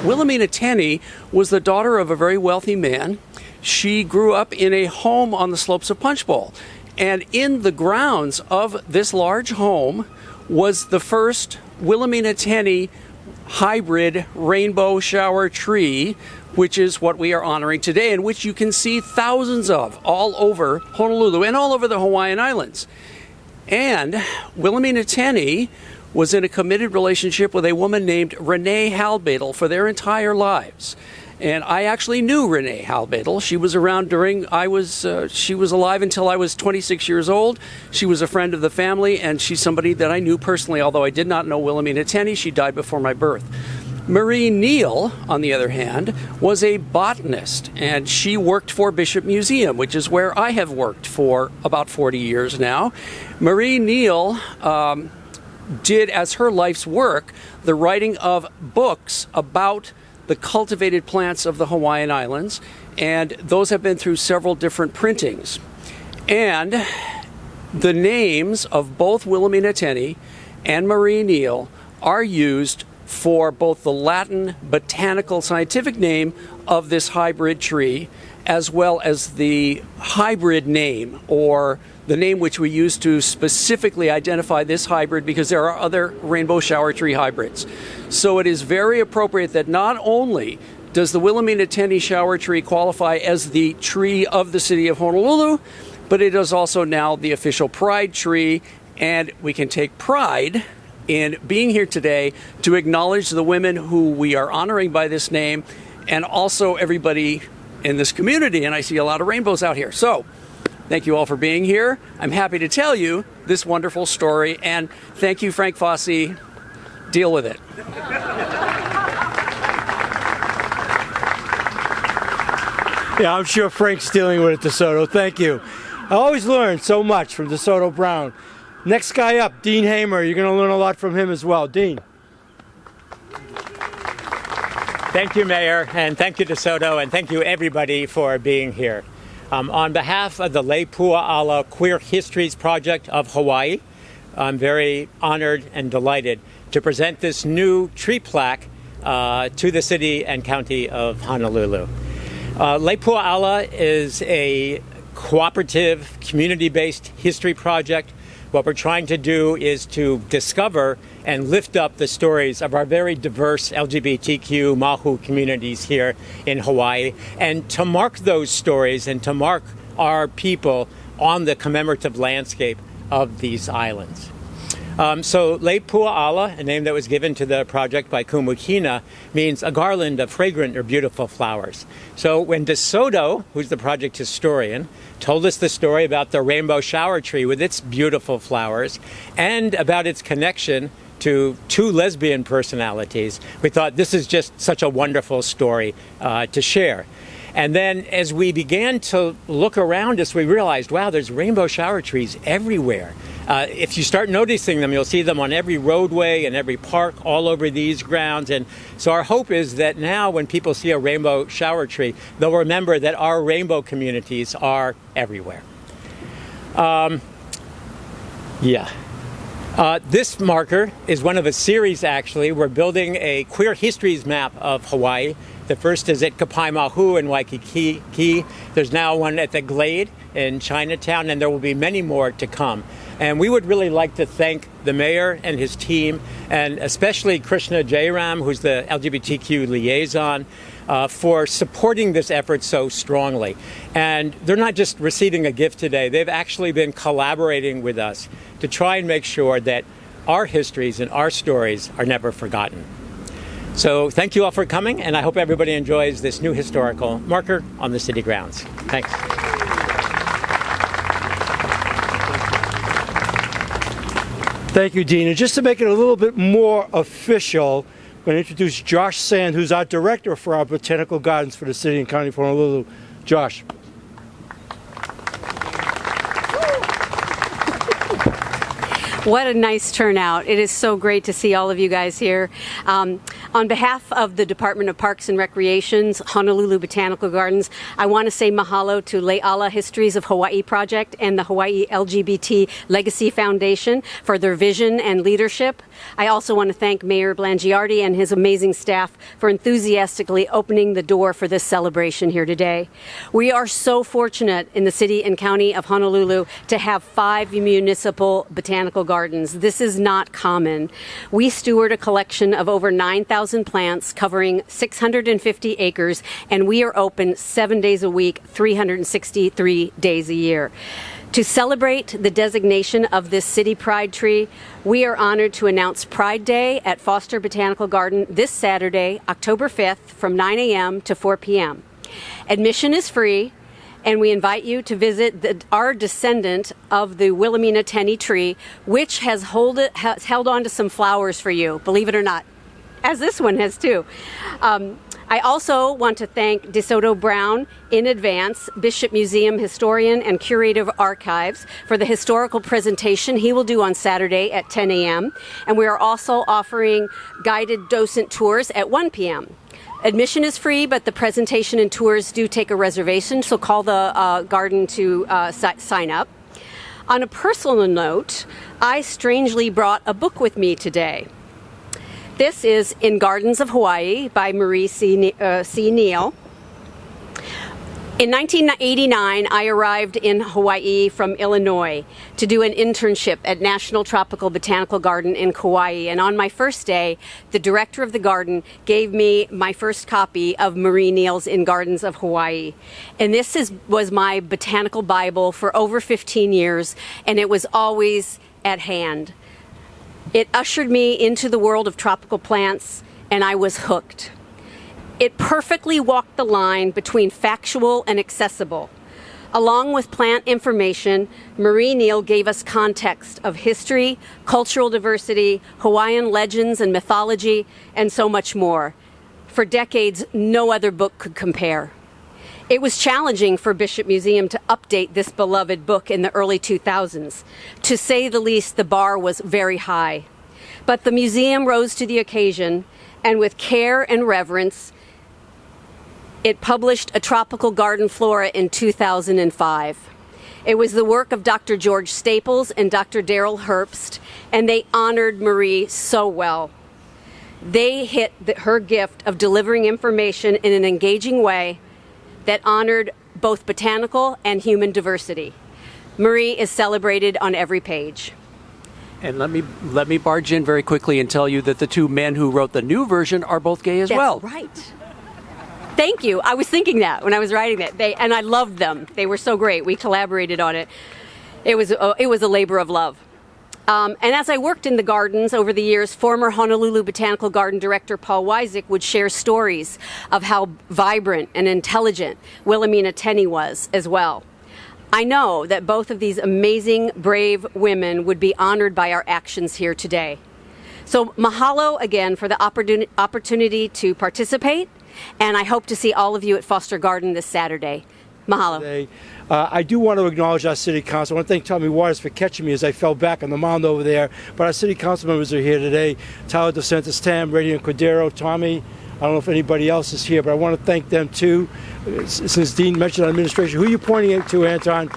Wilhelmina Tenney was the daughter of a very wealthy man. She grew up in a home on the slopes of Punch Bowl. And in the grounds of this large home was the first Wilhelmina Tenney hybrid rainbow shower tree, which is what we are honoring today, and which you can see thousands of all over Honolulu and all over the Hawaiian Islands. And Wilhelmina Tenney was in a committed relationship with a woman named Renee Halbadel for their entire lives. And I actually knew Renee Halbadel. She was around during she was alive until I was 26 years old. She was a friend of the family, and she's somebody that I knew personally, although I did not know Wilhelmina Tenney. She died before my birth. Marie Neal, on the other hand, was a botanist, and she worked for Bishop Museum, which is where I have worked for about 40 years now. Marie Neal did as her life's work the writing of books about the cultivated plants of the Hawaiian Islands, and those have been through several different printings. And the names of both Wilhelmina Tenney and Marie Neal are used for both the Latin botanical scientific name of this hybrid tree, as well as the hybrid name, or the name which we use to specifically identify this hybrid, because there are other rainbow shower tree hybrids. So it is very appropriate that not only does the Wilhelmina Tenney shower tree qualify as the tree of the city of Honolulu, but it is also now the official Pride tree, and we can take pride in being here today to acknowledge the women who we are honoring by this name, and also everybody in this community. And I see a lot of rainbows out here. So thank you all for being here. I'm happy to tell you this wonderful story, and thank you, Frank Fasi. Deal with it. Yeah, I'm sure Frank's dealing with it, DeSoto. Thank you. I always learn so much from DeSoto Brown. Next guy up, Dean Hamer. You're going to learn a lot from him as well. Dean. Thank you, Mayor, and thank you, DeSoto, and thank you, everybody, for being here. On behalf of the Lepua'ala Queer Histories Project of Hawaii, I'm very honored and delighted to present this new tree plaque to the city and county of Honolulu. Lepua'ala is a cooperative, community-based history project. What we're trying to do is to discover and lift up the stories of our very diverse LGBTQ Māhū communities here in Hawaii, and to mark those stories and to mark our people on the commemorative landscape of these islands. So Lepua'ala, a name that was given to the project by Kumukina, means a garland of fragrant or beautiful flowers. So when DeSoto, who's the project historian, told us the story about the rainbow shower tree with its beautiful flowers and about its connection to two lesbian personalities, we thought this is just such a wonderful story to share. And then as we began to look around us, we realized, wow, there's rainbow shower trees everywhere. If you start noticing them, you'll see them on every roadway and every park all over these grounds. And so our hope is that now when people see a rainbow shower tree, they'll remember that our rainbow communities are everywhere. This marker is one of a series, actually. We're building a queer histories map of Hawaii. The first is at Kapai Māhū in Waikiki. There's now one at the Glade in Chinatown, and there will be many more to come. And we would really like to thank the mayor and his team, and especially Krishna Jairam, who's the LGBTQ liaison, for supporting this effort so strongly. And they're not just receiving a gift today, they've actually been collaborating with us to try and make sure that our histories and our stories are never forgotten. So thank you all for coming, and I hope everybody enjoys this new historical marker on the city grounds. Thanks. Thank you, Dean. And just to make it a little bit more official, I'm going to introduce Josh Sand, who's our director for our botanical gardens for the city and county of Honolulu. Josh. What a nice turnout. It is so great to see all of you guys here. On behalf of the Department of Parks and Recreation's Honolulu Botanical Gardens, I want to say mahalo to Le'ala Histories of Hawaii Project and the Hawaii LGBT Legacy Foundation for their vision and leadership. I also want to thank Mayor Blangiardi and his amazing staff for enthusiastically opening the door for this celebration here today. We are so fortunate in the city and county of Honolulu to have 5 municipal botanical gardens. This is not common. We steward a collection of over 9,000 plants covering 650 acres, and we are open 7 days a week, 363 days a year. To celebrate the designation of this city pride tree, we are honored to announce Pride Day at Foster Botanical Garden this Saturday, October 5th, from 9 a.m. to 4 p.m. Admission is free, and we invite you to visit our descendant of the Wilhelmina Tenney tree, which has held on to some flowers for you, believe it or not, as this one has too. I also want to thank DeSoto Brown in advance, Bishop Museum historian and curator of archives, for the historical presentation he will do on Saturday at 10 a.m. And we are also offering guided docent tours at 1 p.m. Admission is free, but the presentation and tours do take a reservation, so call the garden to sign up. On a personal note, I strangely brought a book with me today. This is In Gardens of Hawaii by Marie C. Neal. In 1989, I arrived in Hawaii from Illinois to do an internship at National Tropical Botanical Garden in Kauai. And on my first day, the director of the garden gave me my first copy of Marie Neal's In Gardens of Hawaii. And this was my botanical Bible for over 15 years, and it was always at hand. It ushered me into the world of tropical plants, and I was hooked. It perfectly walked the line between factual and accessible. Along with plant information, Marie Neal gave us context of history, cultural diversity, Hawaiian legends and mythology, and so much more. For decades, no other book could compare. It was challenging for Bishop Museum to update this beloved book in the early 2000s. To say the least, the bar was very high. But the museum rose to the occasion, and with care and reverence, it published A Tropical Garden Flora in 2005. It was the work of Dr. George Staples and Dr. Darrell Herbst, and they honored Marie so well. They hit her gift of delivering information in an engaging way that honored both botanical and human diversity. Marie is celebrated on every page. And let me barge in very quickly and tell you that the 2 men who wrote the new version are both gay as well. That's right. Thank you. I was thinking that when I was writing that. And I loved them. They were so great. We collaborated on it. It was a labor of love. And as I worked in the gardens over the years, former Honolulu Botanical Garden Director Paul Wysick would share stories of how vibrant and intelligent Wilhelmina Tenney was as well. I know that both of these amazing, brave women would be honored by our actions here today. So mahalo again for the opportunity to participate, and I hope to see all of you at Foster Garden this Saturday. Mahalo. I do want to acknowledge our city council. I want to thank Tommy Waters for catching me as I fell back on the mound over there. But our city council members are here today. Tyler DeSantis Tam, Radiant Cordero, Tommy. I don't know if anybody else is here, but I want to thank them too. Since Dean mentioned administration, who are you pointing to, Anton?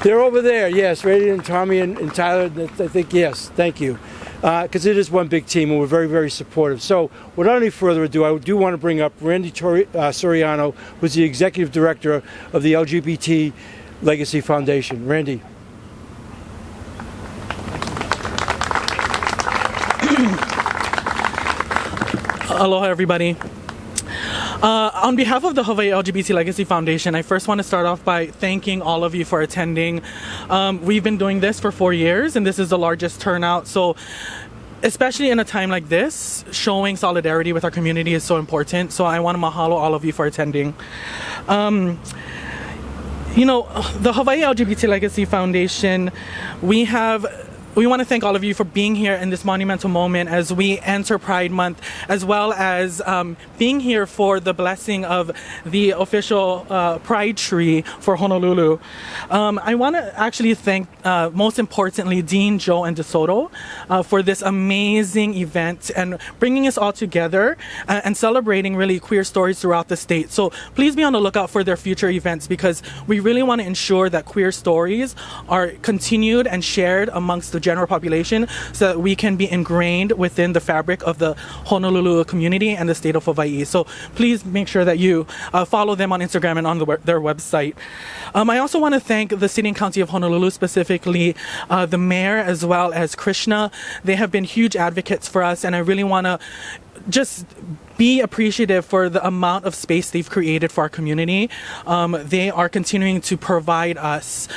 They're over there, yes. Radiant, Tommy, and Tyler, I think, yes. Thank you. Because it is one big team, and we're very, very supportive. So without any further ado, I do want to bring up Randy Soriano, who's the Executive Director of the LGBT Legacy Foundation. Randy. Aloha, everybody. On behalf of the Hawaii LGBT Legacy Foundation, I first want to start off by thanking all of you for attending. We've been doing this for 4 years, and this is the largest turnout. So, especially in a time like this, showing solidarity with our community is so important. So I want to mahalo all of you for attending. You know, the Hawaii LGBT Legacy Foundation, we want to thank all of you for being here in this monumental moment as we enter Pride Month, as well as being here for the blessing of the official Pride Tree for Honolulu. I want to actually thank, most importantly, Dean, Joe, and DeSoto for this amazing event and bringing us all together and celebrating really queer stories throughout the state. So please be on the lookout for their future events, because we really want to ensure that queer stories are continued and shared amongst the general population so that we can be ingrained within the fabric of the Honolulu community and the state of Hawaii. So please make sure that you follow them on Instagram and on their website. I also want to thank the City and County of Honolulu, specifically the mayor as well as Krishna. They have been huge advocates for us, and I really want to just be appreciative for the amount of space they've created for our community. They are continuing to provide us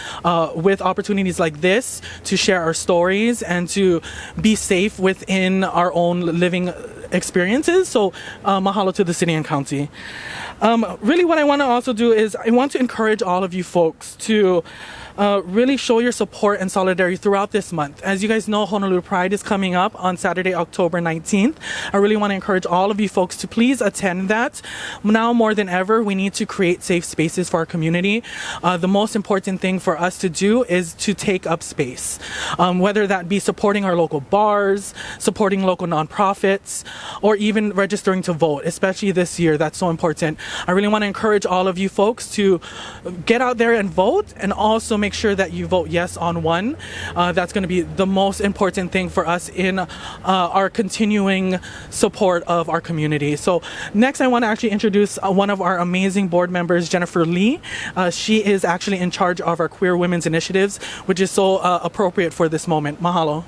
with opportunities like this to share our stories and to be safe within our own living experiences. So mahalo to the city and county. Really what I want to also do is I want to encourage all of you folks to really show your support and solidarity throughout this month. As you guys know, Honolulu Pride is coming up on Saturday, October 19th. I really want to encourage all of you folks to please attend that. Now more than ever, we need to create safe spaces for our community. The most important thing for us to do is to take up space, whether that be supporting our local bars, supporting local nonprofits, or even registering to vote, especially this year. That's so important. I really want to encourage all of you folks to get out there and vote, and also make sure that you vote yes on one. That's going to be the most important thing for us in our continuing support of our community. So next I want to actually introduce one of our amazing board members, Jennifer Lee. She is actually in charge of our Queer Women's Initiatives, which is so appropriate for this moment. Mahalo.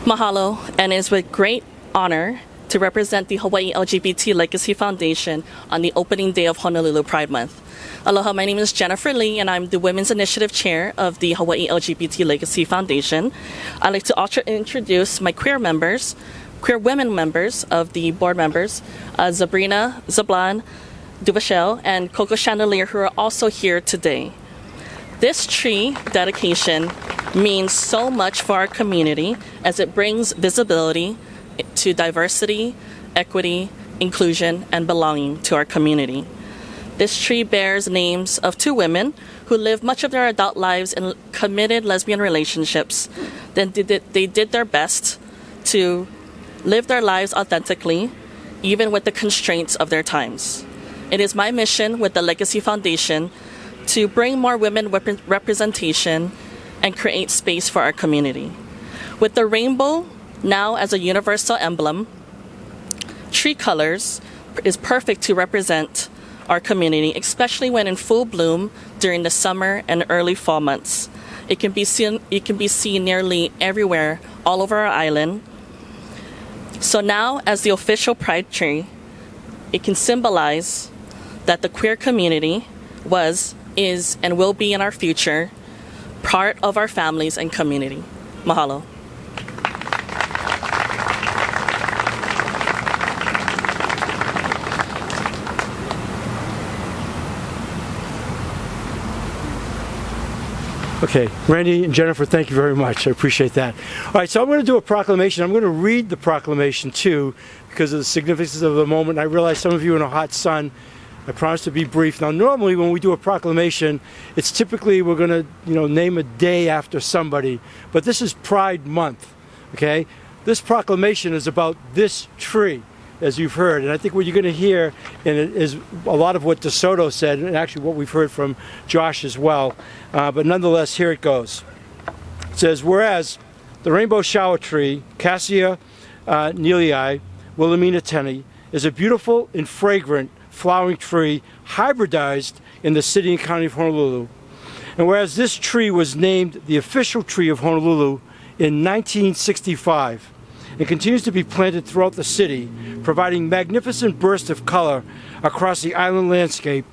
Mahalo, and it's with great honor to represent the Hawaii LGBT Legacy Foundation on the opening day of Honolulu Pride Month. Aloha, my name is Jennifer Lee, and I'm the Women's Initiative Chair of the Hawaii LGBT Legacy Foundation. I'd like to also introduce my queer women members of the board members, Sabrina Zablan Duvachel and Coco Chandelier, who are also here today. This tree dedication means so much for our community as it brings visibility to diversity, equity, inclusion, and belonging to our community. This tree bears names of two women who lived much of their adult lives in committed lesbian relationships. Then they did their best to live their lives authentically, even with the constraints of their times. It is my mission with the Legacy Foundation to bring more women representation and create space for our community. With the rainbow now as a universal emblem, tree colors is perfect to represent our community, especially when in full bloom during the summer and early fall months. It can be seen nearly everywhere all over our island. So now, as the official Pride tree, it can symbolize that the queer community was, is, and will be in our future part of our families and community. Mahalo. Okay, Randy and Jennifer, thank you very much. I appreciate that. All right, so I'm going to do a proclamation. I'm going to read the proclamation too, because of the significance of the moment. I realize some of you are in a hot sun. I promise to be brief. Now, normally when we do a proclamation, it's typically we're going to, name a day after somebody. But this is Pride Month, okay? This proclamation is about this tree, as you've heard. And I think what you're going to hear is a lot of what DeSoto said, and actually what we've heard from Josh as well. But nonetheless, here it goes. It says, whereas the rainbow shower tree, Cassia nealiae, Wilhelmina Tenney, is a beautiful and fragrant flowering tree hybridized in the city and county of Honolulu. And whereas this tree was named the official tree of Honolulu in 1965 and continues to be planted throughout the city, providing magnificent bursts of color across the island landscape,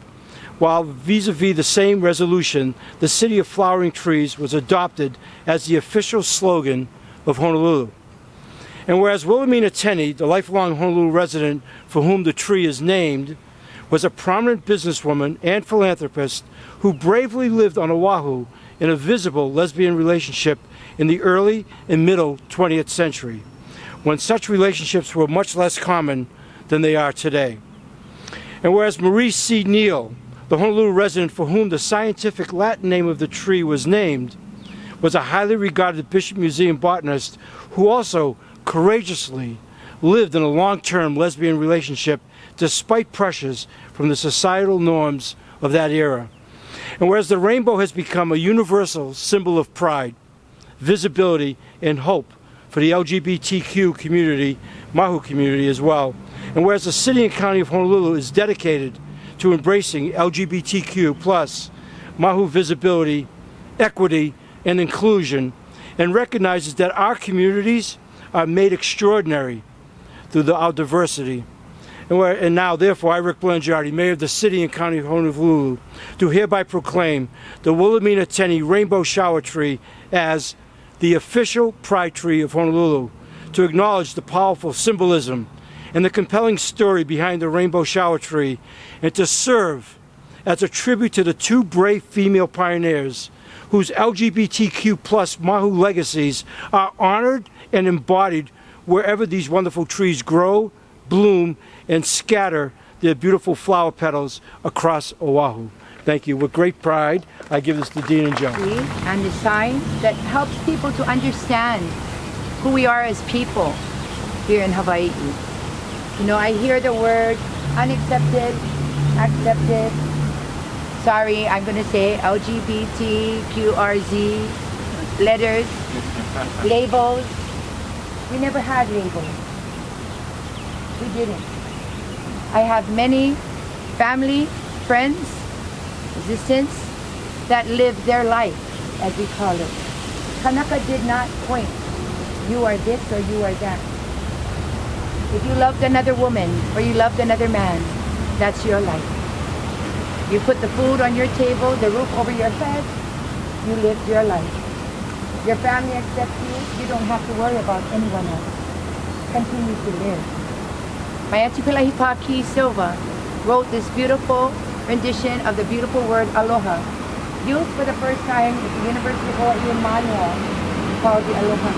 while vis-a-vis the same resolution, the City of Flowering Trees was adopted as the official slogan of Honolulu. And whereas Wilhelmina Tenney, the lifelong Honolulu resident for whom the tree is named, was a prominent businesswoman and philanthropist who bravely lived on Oʻahu in a visible lesbian relationship in the early and middle 20th century, when such relationships were much less common than they are today. And whereas Marie C. Neal, the Honolulu resident for whom the scientific Latin name of the tree was named, was a highly regarded Bishop Museum botanist who also courageously lived in a long-term lesbian relationship despite pressures from the societal norms of that era. And whereas the rainbow has become a universal symbol of pride, visibility, and hope for the LGBTQ community, Māhū community as well, and whereas the City and County of Honolulu is dedicated to embracing LGBTQ plus Māhū visibility, equity, and inclusion, and recognizes that our communities are made extraordinary through our diversity. And now, therefore, I, Rick Blangiardi, Mayor of the City and County of Honolulu, do hereby proclaim the Wilhelmina Tenney Rainbow Shower Tree as the official Pride Tree of Honolulu, to acknowledge the powerful symbolism and the compelling story behind the Rainbow Shower Tree, and to serve as a tribute to the two brave female pioneers whose LGBTQ plus Māhū legacies are honored and embodied wherever these wonderful trees grow, bloom, and scatter their beautiful flower petals across Oʻahu. Thank you. With great pride, I give this to Dean and Joe. And the sign that helps people to understand who we are as people here in Hawaii. You know, I hear the word unaccepted, accepted. Sorry, I'm going to say LGBTQRZ, letters, labels. We never had labels. We didn't. I have many family, friends, existence that live their life, as we call it. Kanaka did not point, you are this or you are that. If you loved another woman or you loved another man, that's your life. You put the food on your table, the roof over your head, you lived your life. Your family accepts you, you don't have to worry about anyone else. Continue to live. My Auntie Pilahipaki Silva wrote this beautiful rendition of the beautiful word aloha, used for the first time at the University of Hawaii in Manoa, called the aloha.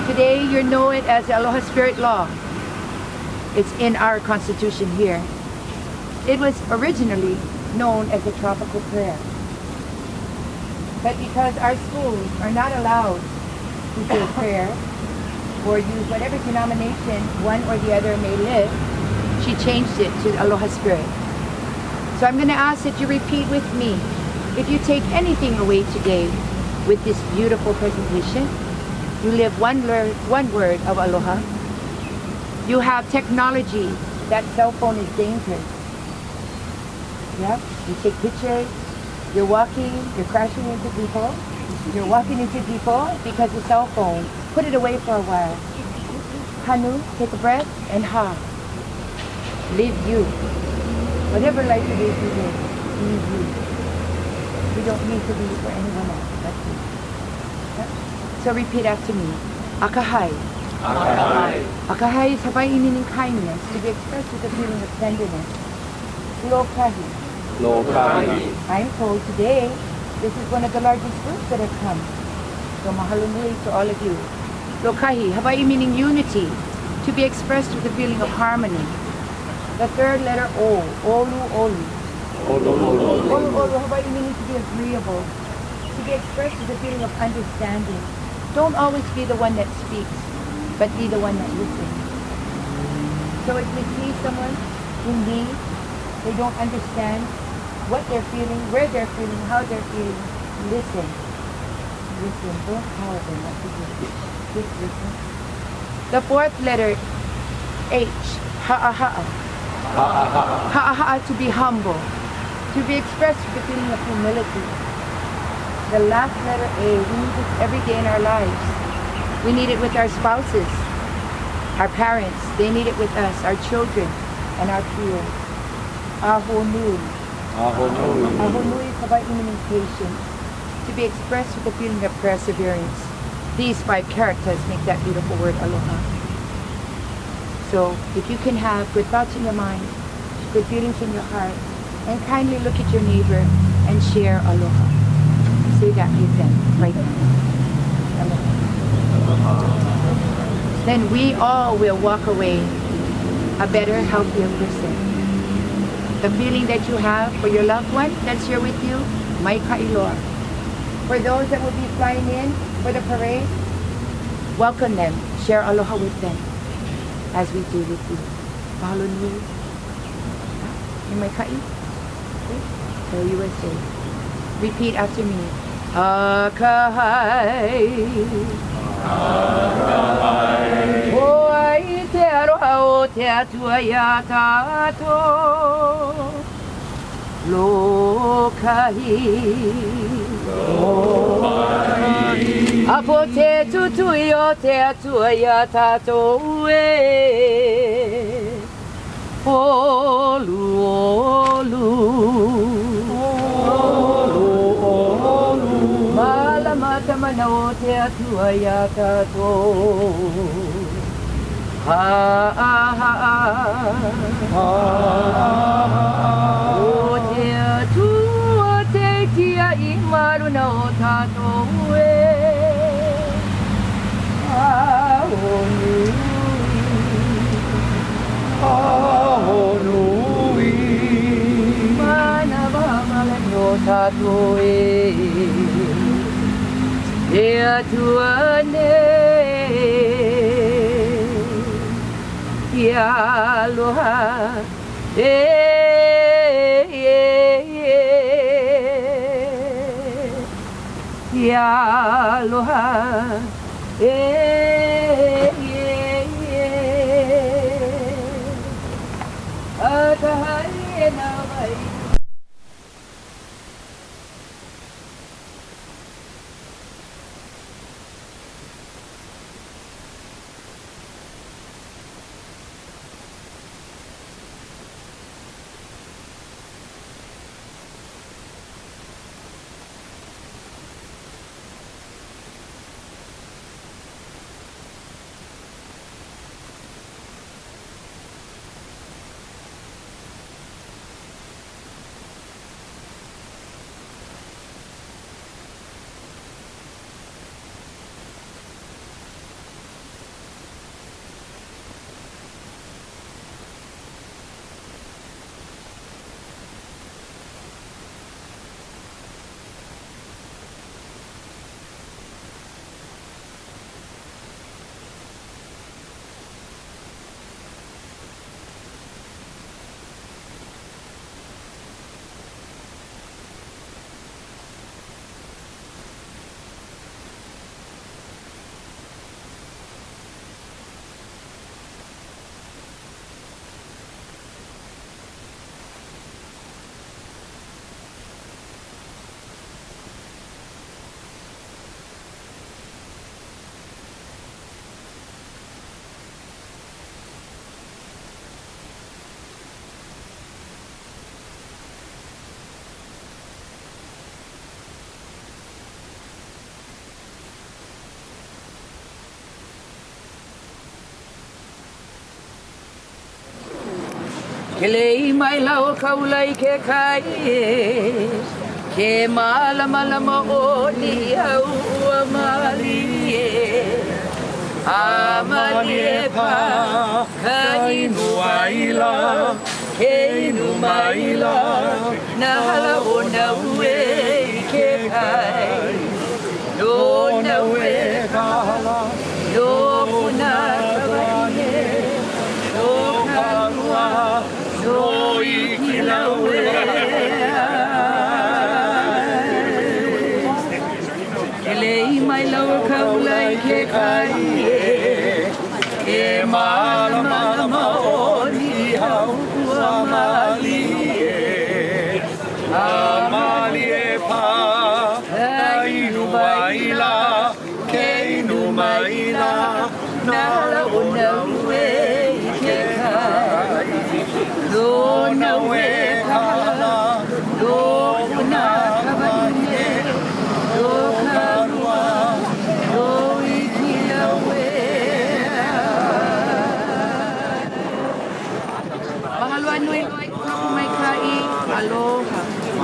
Today you know it as the Aloha Spirit Law. It's in our Constitution here. It was originally known as the tropical prayer. But because our schools are not allowed to say prayer or use whatever denomination one or the other may live, she changed it to Aloha Spirit. So I'm going to ask that you repeat with me. If you take anything away today with this beautiful presentation, you live one word of aloha. You have technology. That cell phone is dangerous. Yep, you take pictures, you're walking, you're crashing into people, you're walking into people because the cell phone. Put it away for a while. Hanu, take a breath, and ha. Live you. Whatever life it is you live, live you. You don't need to be for anyone else. That's you. Yep. So repeat after me. Akahai. Akahai. Akahai is Hawaii meaning kindness, to be expressed with a feeling of tenderness. Lokahi. Lokahi. I'm told today this is one of the largest groups that have come. So mahalo nui to all of you. Lokahi, Hawaii meaning unity, to be expressed with a feeling of harmony. The third letter O, olu olu. Olu olu. Olu olu, Hawaii meaning to be agreeable, to be expressed with a feeling of understanding. Don't always be the one that speaks, but be the one that listens. So if you see someone in need, they don't understand what they're feeling, where they're feeling, how they're feeling, listen. Listen, don't tell them what to do. Just listen. The fourth letter, H, ha'aha'a. Ha'aha'a, to be humble, to be expressed with the feeling of humility. The last letter A, we need this every day in our lives. We need it with our spouses, our parents, they need it with us, our children, and our peers. Aho nui. Aho nui. Aho nui is Hawaii meaning patience, to be expressed with a feeling of perseverance. These 5 characters make that beautiful word aloha. So if you can have good thoughts in your mind, good feelings in your heart, and kindly look at your neighbor and share aloha. Say that with them right now. Aloha. Then we all will walk away a better, healthier person. The feeling that you have for your loved one that's here with you, mai ka'iloa. For those that will be flying in for the parade, welcome them. Share aloha with them as we do with you. Mahalo nui. In mai ka'i? So USA. Repeat after me. Akahai. Akahai. O ai te aroha o te atua ia tātou. Lokahi. Lokahi. Apo te tutui o te atua ia tātou e. Olu, olu. Olu, olu. Malamata mana o te atua ia tātou. Ha, ha, ha, ha. O te atua te tia I maruna o tātou e. Ahonui. Ahonui. Mana wahamala o tātou e. Te atua nei. Ya aloha, ya aloha, akahai na mai. Kelei mai lau kaulai ke kai e, ke malama o ni au ua mali e. Amali e pa, ka inu maila, ke inu maila, na hala o na ue ke kai. No na ue ka hala, no puna kawaine, no kalua, no ikila ue. Kelei mai lau kaulai ke kai e, ke malama